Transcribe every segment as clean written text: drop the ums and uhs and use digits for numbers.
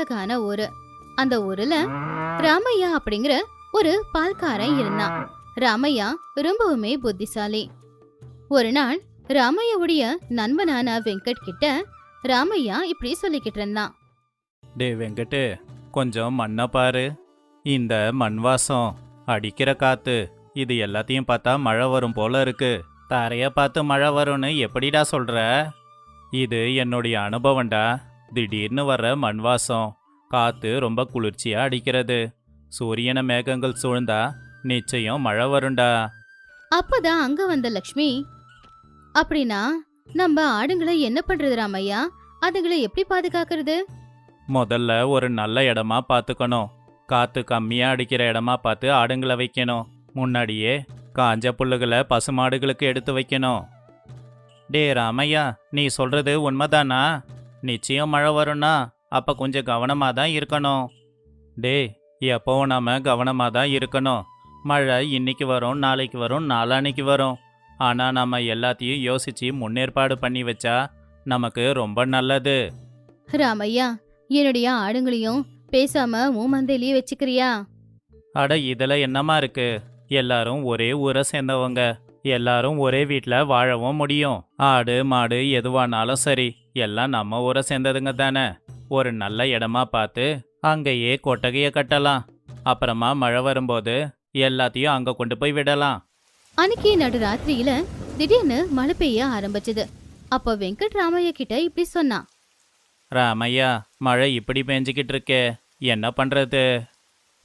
அழகான ஊரு. அந்த ஊர்ல ராமையா அப்படிங்கிற ஒரு பால்காரன் இருந்தான். ராமையா ரொம்பவுமே புத்திசாலி. ஒரு நாள் ராமையாவுடைய நண்பனான வெங்கட் கிட்ட ராமையா இப்படி சொல்லிக்கிட்டு இருந்தான். டே வெங்கட்டு, கொஞ்சம் மண்ணை பாரு. இந்த மண் வாசம், அடிக்கிற காத்து, இது எல்லாத்தையும் பார்த்தா மழை வரும் போல இருக்கு. தரைய பார்த்து மழை வரும்னு எப்படிடா சொல்ற? இது என்னுடைய அனுபவம்டா. திடீர்னு வர்ற மண் வாசம், காத்து ரொம்ப குளிர்ச்சியா அடிக்கிறது. சூரியனை மேகங்கள் சூழ்ந்தா நிச்சயம் மழை வரும்டா. அப்பதான் அங்க வந்த லக்ஷ்மி, அப்படின்னா நம்ம ஆடுங்களை என்ன பண்றது ராமையா? அதுங்களை எப்படி பாதுகாக்கிறது? முதல்ல ஒரு நல்ல இடமா பார்த்துக்கணும். காத்து கம்மியா அடிக்கிற இடமா பார்த்து ஆடுங்களை வைக்கணும். முன்னாடியே காஞ்ச புல்லுகளை பசுமாடுகளுக்கு எடுத்து வைக்கணும். டே ராமையா, நீ சொல்றது உண்மைதானா? நிச்சயம் மழை வரும்னா அப்ப கொஞ்சம் கவனமா தான் இருக்கணும். டே, எப்போவும் நாம கவனமா தான் இருக்கணும். மழை இன்னைக்கு வரும், நாளைக்கு வரும், நாளான்னைக்கு வரும். ஆனா நம்ம எல்லாத்தையும் யோசிச்சு முன்னேற்பாடு பண்ணி வச்சா நமக்கு ரொம்ப நல்லது. ராமையா, என்னுடைய ஆடுங்களையும் பேசாம மூமந்தையிலேயே வச்சுக்கிறியா? அட, இதுல என்னமா இருக்கு? எல்லாரும் ஒரே ஊரை சேர்ந்தவங்க. எல்லாரும் ஒரே வீட்டில் வாழவும் முடியும். ஆடு மாடு எதுவானாலும் சரி, எல்லாம் நம்ம ஊரை சேர்ந்ததுங்க தானே. ஒரு நல்ல இடமா பார்த்து அங்கேயே கொட்டகையை கட்டலாம். அப்புறமா மழை வரும்போது எல்லாத்தையும் அங்க கொண்டு போய் விடலாம். அன்னைக்கு நடுராத்திரியில திடீர்னு மழை பெய்ய ஆரம்பிச்சது. அப்போ வெங்கட் ராமையா கிட்ட இப்படி சொன்னான். ராமையா, மழை இப்படி பெஞ்சிக்கிட்டு இருக்கே, என்ன பண்றது?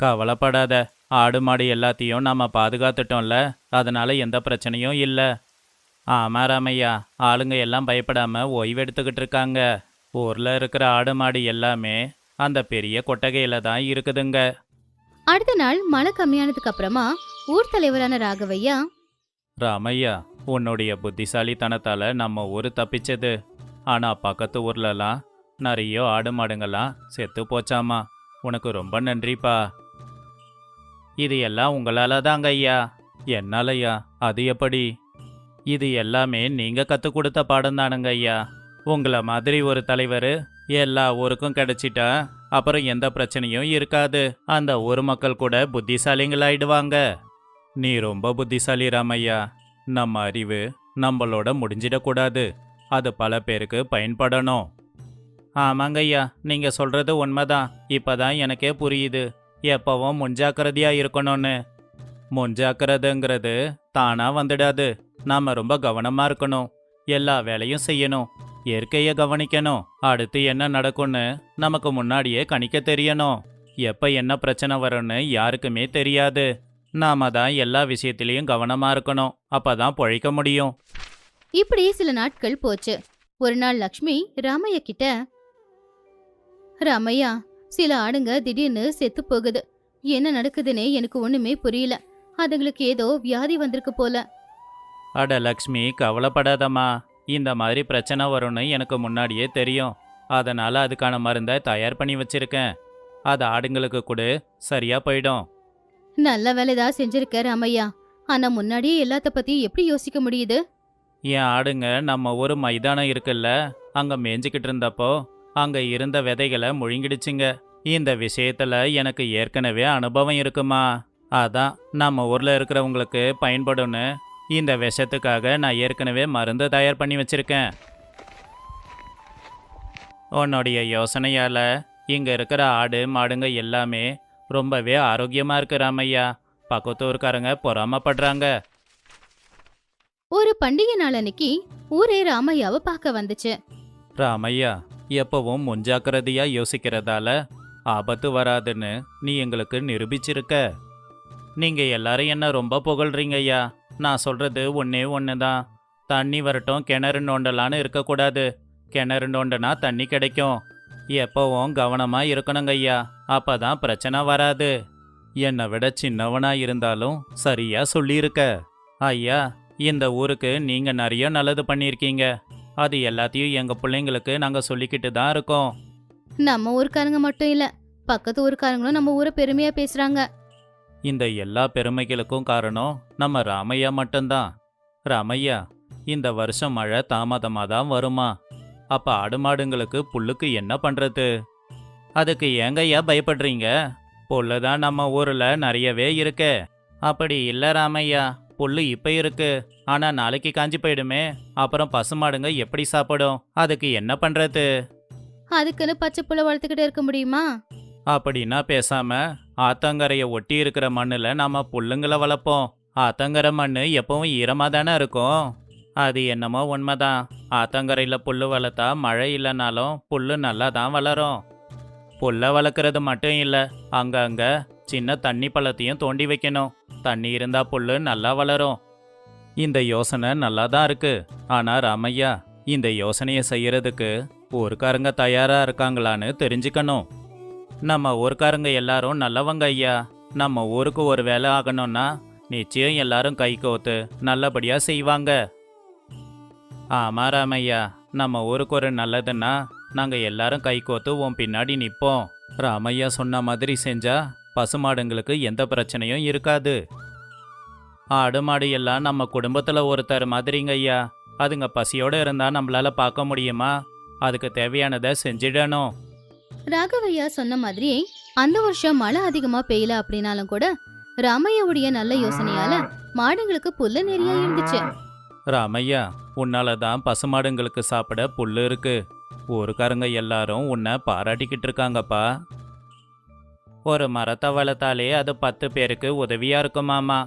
கவலைப்படாத, ஆடு மாடு எல்லாத்தையும் நாம பாதுகாத்துட்டோம்ல, அதனால எந்த பிரச்சனையும் இல்லை. ஆமா ராமையா, ஆளுங்க எல்லாம் பயப்படாம ஓய்வு எடுத்துக்கிட்டு இருக்காங்க. ஊர்ல இருக்கிற ஆடு மாடு எல்லாமே அந்த பெரிய கொட்டகையில தான் இருக்குதுங்க. அடுத்த நாள் மழை கம்மியானதுக்கு அப்புறமா ஊர் தலைவரான ராகவையா, ராமையா, உன்னுடைய புத்திசாலித்தனத்தால நம்ம ஊரு தப்பிச்சது. ஆனா பக்கத்து ஊர்லலாம் நிறைய ஆடு மாடுங்கள்லாம் செத்து போச்சாமா. உனக்கு ரொம்ப நன்றிப்பா. இது எல்லாம் உங்களால தாங்க ஐயா. என்னாலயா? அது எப்படி? இது எல்லாமே நீங்க கற்றுக் கொடுத்த பாடம் தானுங்க ஐயா. உங்களை மாதிரி ஒரு தலைவர் எல்லா ஊருக்கும் கிடைச்சிட்டா அப்புறம் எந்த பிரச்சனையும் இருக்காது. அந்த ஊர் மக்கள் கூட புத்திசாலிங்களாயிடுவாங்க. நீ ரொம்ப புத்திசாலி ராமையா. நம்ம அறிவு நம்மளோட முடிஞ்சிடக்கூடாது. அது பல பேருக்கு பயன்படணும். ஆமாங்க ஐயா, நீங்க சொல்றது உண்மைதான். இப்பதான் எனக்கே புரியுது எப்பவும் முன்ஜாக்கிரதையா இருக்கணும்னு. முன்ஜாக்கிரதைங்கிறது தானா வந்துடாது. நாம ரொம்ப கவனமா இருக்கணும். எல்லா வேலையும் செய்யணும். இயற்கையை கவனிக்கணும். அடுத்து என்ன நடக்கும்னு நமக்கு முன்னாடியே கணிக்க தெரியணும். எப்ப என்ன பிரச்சனை வரும்னு யாருக்குமே தெரியாது. நாம தான் எல்லா விஷயத்திலையும் கவனமா இருக்கணும். அப்பதான் பொழைக்க முடியும். இப்படி சில நாட்கள் போச்சு. ஒரு நாள் லக்ஷ்மி ராமையா கிட்ட, ராமையா, சில ஆடுங்க திடீர்னு செத்து போகுது. என்ன நடக்குதுன்னே எனக்கு ஒண்ணுமே புரியல. அதுங்களுக்கு ஏதோ வியாதி வந்திருக்கு போல. அட லக்ஷ்மி, கவலைப்படாதம்மா. இந்த மாதிரி பிரச்சனை வரும்னு எனக்கு முன்னாடியே தெரியும். அதனால அதுக்கான மருந்தை தயார் பண்ணி வச்சிருக்கேன். அது ஆடுங்களுக்கு கூட சரியா போயிடும். நல்ல வேலைதான் செஞ்சிருக்க ராமையா. ஆனா முன்னாடியே எல்லாத்த பத்தி எப்படி யோசிக்க முடியுது? என் ஆடுங்க நம்ம ஊர் மைதானம் இருக்குல்ல, அங்க மேய்ஞ்சிக்கிட்டு இருந்தப்போ அங்க இருந்த விதைகளை முழுங்கிடுச்சுங்க. இந்த விஷயத்துல எனக்கு ஏற்கனவே அனுபவம் இருக்குமா. அதான் நம்ம ஊர்ல இருக்கிறவங்களுக்கு பயன்படும்னு இந்த விஷத்துக்காக நான் ஏற்கனவே மருந்து தயார் பண்ணி வச்சிருக்கேன். உன்னுடைய யோசனையால இங்க இருக்கிற ஆடு மாடுங்க எல்லாமே ரொம்பவே ஆரோக்கியமா இருக்கு ராமையா. பக்கத்தூர்காரங்க பொறாமப்படுறாங்க. ஒரு பண்டிகை நாள் அன்னைக்கு ஊரே ராமையாவை பார்க்க வந்துச்சு. ராமையா, எப்பவும் முன்ஜாக்கிரதையா யோசிக்கிறதால ஆபத்து வராதுன்னு நீ எங்களுக்கு நிரூபிச்சிருக்க. நீங்க எல்லாரும் என்ன ரொம்ப புகழ்றீங்க ஐயா. நான் சொல்றது ஒன்னே ஒண்ணுதான். தண்ணி வரட்டும் கிணறு நோண்டலான்னு இருக்கக்கூடாது. கிணறு நோண்டனா தண்ணி கிடைக்கும். எப்பவும் கவனமா இருக்கணுங்க ஐயா. அப்பதான் பிரச்சனை வராது. என்னை விட சின்னவனா இருந்தாலும் சரியா சொல்லியிருக்க ஐயா. இந்த ஊருக்கு நீங்க நிறைய நல்லது பண்ணியிருக்கீங்க. அது எல்லாத்தையும் எங்க பிள்ளைங்களுக்கு நாங்க சொல்லிக்கிட்டு தான் இருக்கோம். நம்ம ஊருக்காரங்க மட்டும் இல்ல, பக்கத்து ஊருக்காரங்களும் நம்ம ஊரை பெருமையா பேசுறாங்க. இந்த எல்லா பெருமைகளுக்கும் காரணம் நம்ம ராமையா மட்டும்தான். ராமையா, இந்த வருஷம் மழை தாமதமாக தான் வருமா? அப்ப ஆடு மாடுங்களுக்கு புல்லுக்கு என்ன பண்றது? அதுக்கு ஏங்கய்யா பயப்படுறீங்க? புல்லு தான் நம்ம ஊர்ல நிறையவே இருக்கு. அப்படி இல்ல ராமையா, புல்லு இப்ப இருக்கு, ஆனா நாளைக்கு காஞ்சி போயிடுமே. அப்புறம் பசுமாடுங்க எப்படி சாப்பிடும்? அதுக்கு என்ன பண்றது? அதுக்குன்னு பச்சை புல்ல வளர்த்துக்கிட்டு இருக்க முடியுமா? அப்படின்னா பேசாம ஆத்தங்கரைய ஒட்டி இருக்கிற மண்ணுல நாம புல்லுங்களை வளர்ப்போம். ஆத்தங்கரை மண்ணு எப்பவும் ஈரமா தானே இருக்கும். அது என்னமோ உண்மைதான். ஆத்தங்கரையில புல்லு வளர்த்தா மழை இல்லைனாலும் புல்லு நல்லா தான் வளரும். புல்ல வளர்க்குறது மட்டும் இல்ல, அங்கங்க சின்ன தண்ணி பள்ளத்தையும் தோண்டி வைக்கணும். தண்ணி இருந்தா புல்லு நல்லா வளரும். இந்த யோசனை நல்லா தான் இருக்கு. ஆனா ராமையா, இந்த யோசனையை செய்யறதுக்கு ஊர்க்காரங்க தயாரா இருக்காங்களான்னு தெரிஞ்சுக்கணும். நம்ம ஊர்க்காரங்க எல்லாரும் நல்லவங்க ஐயா. நம்ம ஊருக்கு ஒரு வேலை ஆகணும்னா நிச்சயம் எல்லாரும் கை கோத்து நல்லபடியா செய்வாங்க. ஆமா ராமையா, நம்ம ஊருக்கு ஒரு நல்லதுன்னா நாங்க எல்லாரும் கை கோத்து உன் பின்னாடி நிப்போம். ராமையா சொன்ன மாதிரி செஞ்சா பசுமாடுங்களுக்கு எந்த பிரச்சனையும் இருக்காது. ஆடு மாடு எல்லாம் நம்ம குடும்பத்துல ஒருத்தர் மாதிரிங்க ஐயா. அதுங்க பசியோட இருந்தா நம்மளால பார்க்க முடியுமா? அதுக்கு தேவையானதை செஞ்சிடணும். ராகவையா சொன்ன மாதிரியே அந்த வருஷம் மழை அதிகமா பெய்யல அப்படின்னாலும் கூட ராமையாவுடைய நல்ல யோசனையால மாடுங்களுக்கு புல்லு நிறைய இருந்துச்சு. ராமையா, உன்னால தான் பசுமாடுங்களுக்கு சாப்பிட புல்லு இருக்கு. ஊருக்காரங்க எல்லாரும் உன்னை பாராட்டிக்கிட்டு இருக்காங்கப்பா. ஒரு மரத்தை வளர்த்தாலே அது 10 பேருக்கு உதவியா இருக்குமாமா.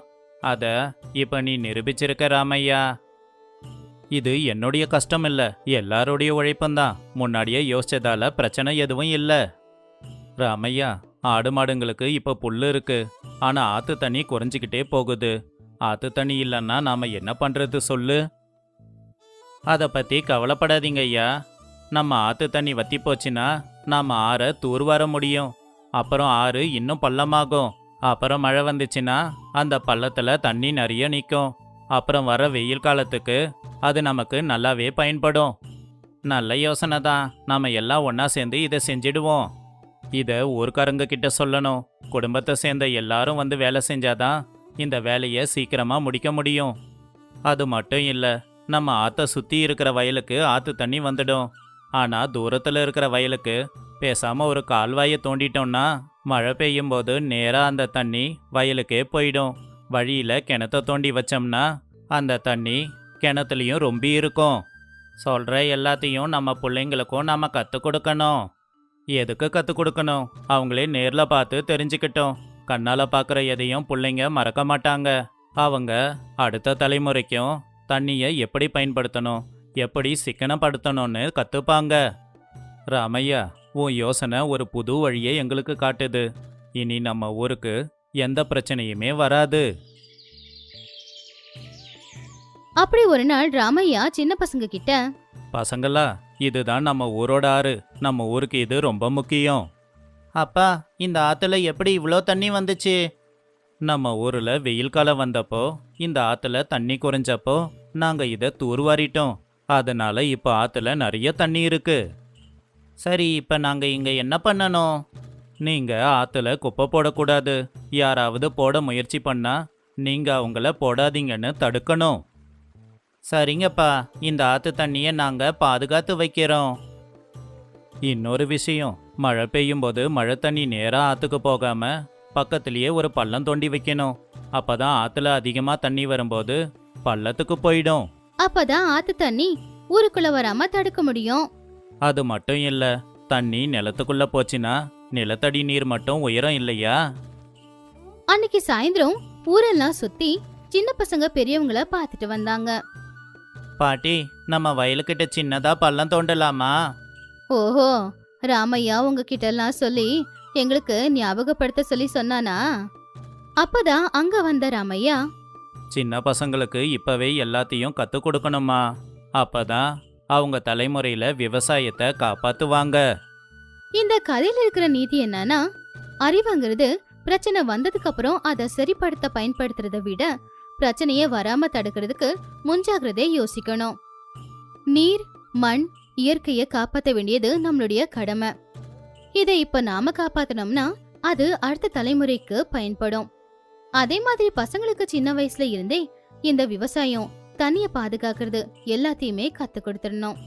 அத இப்ப நீ நிரூபிச்சிருக்க ராமையா. இது என்னுடைய கஷ்டம் இல்ல, எல்லாருடைய உழைப்பும்தான். முன்னாடியே யோசிச்சதால பிரச்சனை எதுவும் இல்ல. ராமையா, ஆடு மாடுங்களுக்கு இப்ப புல்லு இருக்கு, ஆனா ஆத்து தண்ணி குறைஞ்சிக்கிட்டே போகுது. ஆத்து தண்ணி இல்லைன்னா நாம என்ன பண்றது சொல்லு? அதை பத்தி கவலைப்படாதீங்க ஐயா. நம்ம ஆத்து தண்ணி வத்தி போச்சுன்னா நாம ஆற தூர்வார முடியும். அப்புறம் ஆறு இன்னும் பள்ளமாகும். அப்புறம் மழை வந்துச்சுன்னா அந்த பள்ளத்துல தண்ணி நிறைய நிற்கும். அப்புறம் வர வெயில் காலத்துக்கு அது நமக்கு நல்லாவே பயன்படும். நல்ல யோசனை தான். நாம எல்லாம் ஒண்ணா சேர்ந்து இதை செஞ்சிடுவோம். இதை ஊர்க்காரங்க கிட்ட சொல்லணும். குடும்பத்தை சேர்ந்த எல்லாரும் வந்து வேலை செஞ்சாதான் இந்த வேலையை சீக்கிரமா முடிக்க முடியும். அது மட்டும் இல்ல, நம்ம ஆத்த சுத்தி இருக்கிற வயலுக்கு ஆத்து தண்ணி வந்துடும். ஆனா தூரத்துல இருக்கிற வயலுக்கு பேசாம ஒரு கால்வாயை தோண்டிட்டோம்னா மழை பெய்யும் போது நேரா அந்த தண்ணி வயலுக்கே போயிடும். வழியில கிணத்த தோண்டி வச்சோம்னா அந்த தண்ணி கிணத்துலயும் ரொம்ப இருக்கும். சொல்ற எல்லாத்தையும் நம்ம பிள்ளைங்களுக்கும் நாம கற்றுக் கொடுக்கணும். எதுக்கு கற்றுக் கொடுக்கணும்? அவங்களே நேர்ல பார்த்து தெரிஞ்சுக்கிட்டோம். கண்ணால பார்க்குற எதையும் பிள்ளைங்க மறக்க மாட்டாங்க. அவங்க அடுத்த தலைமுறைக்கும் தண்ணியை எப்படி பயன்படுத்தணும், எப்படி சிக்கனப்படுத்தணும்னு கற்றுப்பாங்க. ராமையா, உன் யோசனை ஒரு புது வழியை எங்களுக்கு காட்டுது. இனி நம்ம ஊருக்கு எந்த பிரச்சனையுமே வராது. அப்படி ஒரு நாள் ராமையா சின்ன பசங்க கிட்ட, பசங்களா, இதுதான் நம்ம ஊரோட ஆறு. நம்ம ஊருக்கு இது ரொம்ப முக்கியம். அப்பா, இந்த ஆத்துல எப்படி இவ்வளோ தண்ணி வந்துச்சு? நம்ம ஊர்ல வெயில் காலம் வந்தப்போ இந்த ஆத்துல தண்ணி குறைஞ்சப்போ நாங்க இதை தூர்வாரிட்டோம். அதனால இப்ப ஆத்துல நிறைய தண்ணி இருக்கு. சரி, இப்ப நாங்க இங்க என்ன பண்ணணும்? நீங்க ஆத்துல குப்பை போடக்கூடாது. யாராவது போட முயற்சி பண்ணா நீங்க அவங்கள போடாதீங்கன்னு தடுக்கணும். சரிங்கப்பா, இந்த ஆத்து தண்ணியை நாங்க பாதுகாத்து வைக்கிறோம். இன்னொரு விஷயம், மழை பெய்யும் போது மழை தண்ணி நேரா ஆத்துக்கு போகாம பக்கத்திலேயே ஒரு பள்ளம் தோண்டி வைக்கணும். அப்பதான் ஆத்துல அதிகமா தண்ணி வரும்போது பள்ளத்துக்கு போயிடும். அப்பதான் ஆத்து தண்ணி ஊருக்குள்ள வராம தடுக்க முடியும். அது மட்டும் இல்ல, தண்ணி நிலத்துக்குள்ள போச்சுன்னா நிலத்தடி நீர் மட்டும் உயரம் இல்லையா? அன்னைக்கு சாயந்தரம் ஊரெல்லாம் சுத்தி சின்ன பசங்க பெரியவங்கள பார்த்துட்டு வந்தாங்க. பாட்டி, நம்ம வயலுக்கிட்ட சின்னதா பள்ளம் தோண்டலாமா? ஓஹோ, ராமையா உங்ககிட்ட எல்லாம் சொல்லி எங்களுக்கு ஞாபகப்படுத்த சொல்லி சொன்னானா? அப்பதான் அங்க வந்த ராமையா, சின்ன பசங்களுக்கு இப்பவே எல்லாத்தையும் கத்துக் கொடுக்கணுமா? அப்பதான் அவங்க தலைமுறையில விவசாயத்தை காப்பாத்துவாங்க. இந்த கதையில இருக்கிற நீதி என்னன்னா, அறிவுங்கிறது பிரச்சனை வந்ததுக்கு அப்புறம் அதை சரிப்படுத்த பயன்படுத்துறத விட பிரச்சனையே வராம தடுக்கிறதுக்கு முன்ஜாகிரதை யோசிக்கணும். நீர், மண், இயற்கையை காப்பாற்ற வேண்டியது நம்மளுடைய கடமை. இதை இப்ப நாம காப்பாத்தனோம்னா அது அடுத்த தலைமுறைக்கு பயன்படும். அதே மாதிரி பசங்களுக்கு சின்ன வயசுல இருந்தே இந்த விவசாயம், தண்ணிய பாதுகாக்கிறது எல்லாத்தையுமே கத்து கொடுத்துடணும்.